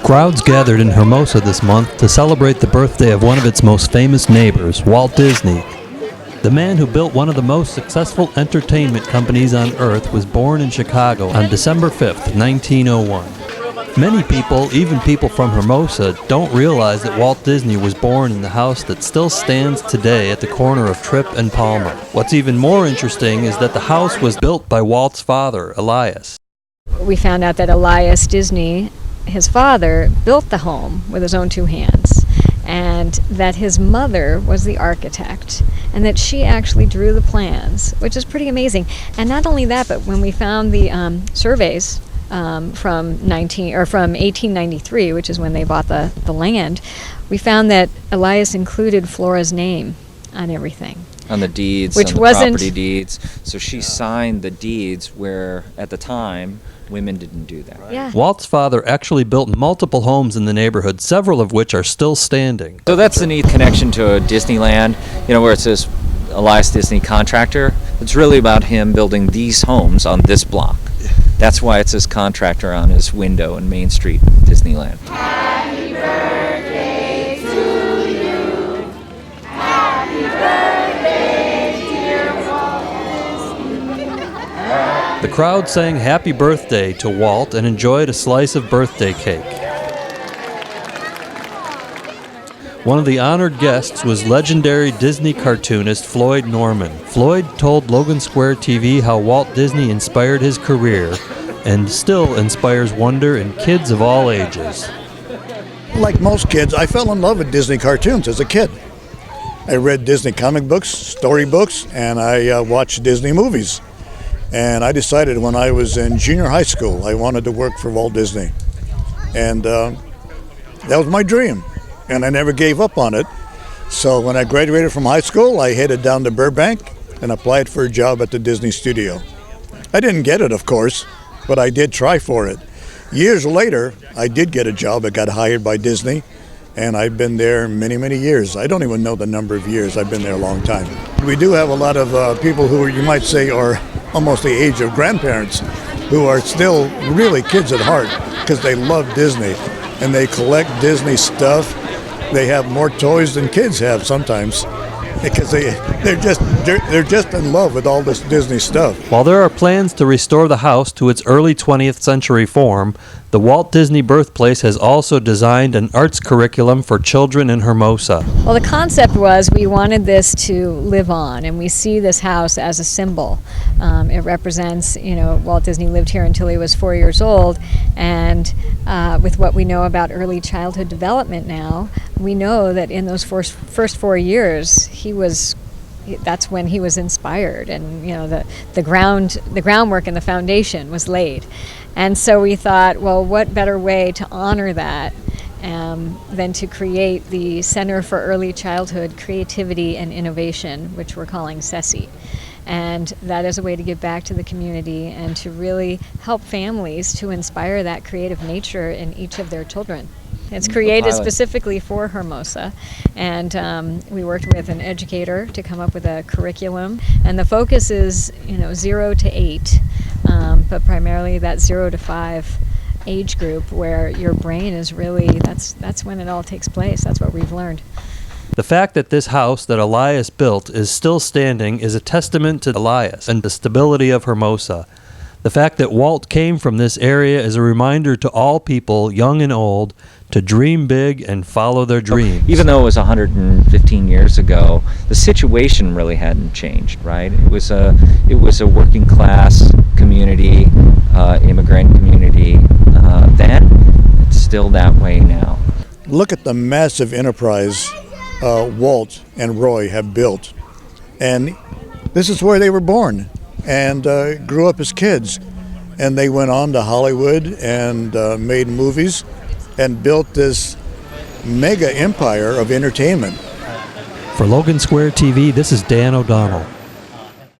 Crowds gathered in Hermosa this month to celebrate the birthday of one of its most famous neighbors, Walt Disney. The man who built one of the most successful entertainment companies on Earth was born in Chicago on December 5th, 1901. Many people, even people from Hermosa, don't realize that Walt Disney was born in the house that still stands today at the corner of Tripp and Palmer. What's even more interesting is that the house was built by Walt's father, Elias. We found out that Elias Disney, his father, built the home with his own two hands, and that his mother was the architect, and that she actually drew the plans, which is pretty amazing. And not only that, but when we found the surveys from 1893, which is when they bought the land, we found that Elias included Flora's name on everything. On the deeds, which on the wasn't property deeds. So she signed the deeds where, at the time, women didn't do that. Yeah. Walt's father actually built multiple homes in the neighborhood, several of which are still standing. So that's the neat connection to Disneyland, where it says Elias Disney contractor. It's really about him building these homes on this block. That's why it says contractor on his window in Main Street, Disneyland. Happy birthday to you. Happy birthday, dear Walt. The crowd sang happy birthday to Walt and enjoyed a slice of birthday cake. One of the honored guests was legendary Disney cartoonist Floyd Norman. Floyd told LoganSquare.TV how Walt Disney inspired his career and still inspires wonder in kids of all ages. Like most kids, I fell in love with Disney cartoons as a kid. I read Disney comic books, storybooks, and I watched Disney movies. And I decided when I was in junior high school, I wanted to work for Walt Disney. And that was my dream. And I never gave up on it. So when I graduated from high school, I headed down to Burbank and applied for a job at the Disney studio. I didn't get it, of course, but I did try for it. Years later, I did get a job. I got hired by Disney, and I've been there many, many years. I don't even know the number of years. I've been there a long time. We do have a lot of people who you might say are almost the age of grandparents who are still really kids at heart because they love Disney and they collect Disney stuff. They have more toys than kids have sometimes because they're just in love with all this Disney stuff. While there are plans to restore the house to its early 20th century form, the Walt Disney birthplace has also designed an arts curriculum for children in Hermosa. Well, the concept was we wanted this to live on, and we see this house as a symbol. It represents, Walt Disney lived here until he was 4 years old, and with what we know about early childhood development now, we know that in those first 4 years, that's when he was inspired, and the groundwork and the foundation was laid. And so we thought, well, what better way to honor that than to create the Center for Early Childhood Creativity and Innovation, which we're calling CECI. And that is a way to give back to the community and to really help families to inspire that creative nature in each of their children. It's created specifically for Hermosa, and we worked with an educator to come up with a curriculum, and the focus is 0 to 8, but primarily that 0 to 5 age group where your brain is really, that's when it all takes place. That's what we've learned. The fact that this house that Elias built is still standing is a testament to Elias and the stability of Hermosa. The fact that Walt came from this area is a reminder to all people, young and old, to dream big and follow their dreams. Even though it was 115 years ago, the situation really hadn't changed, right? It was a working class community, immigrant community then. It's still that way now. Look at the massive enterprise Walt and Roy have built. And this is where they were born and grew up as kids. And they went on to Hollywood and made movies and built this mega empire of entertainment. For LoganSquare TV, this is Dan O'Donnell.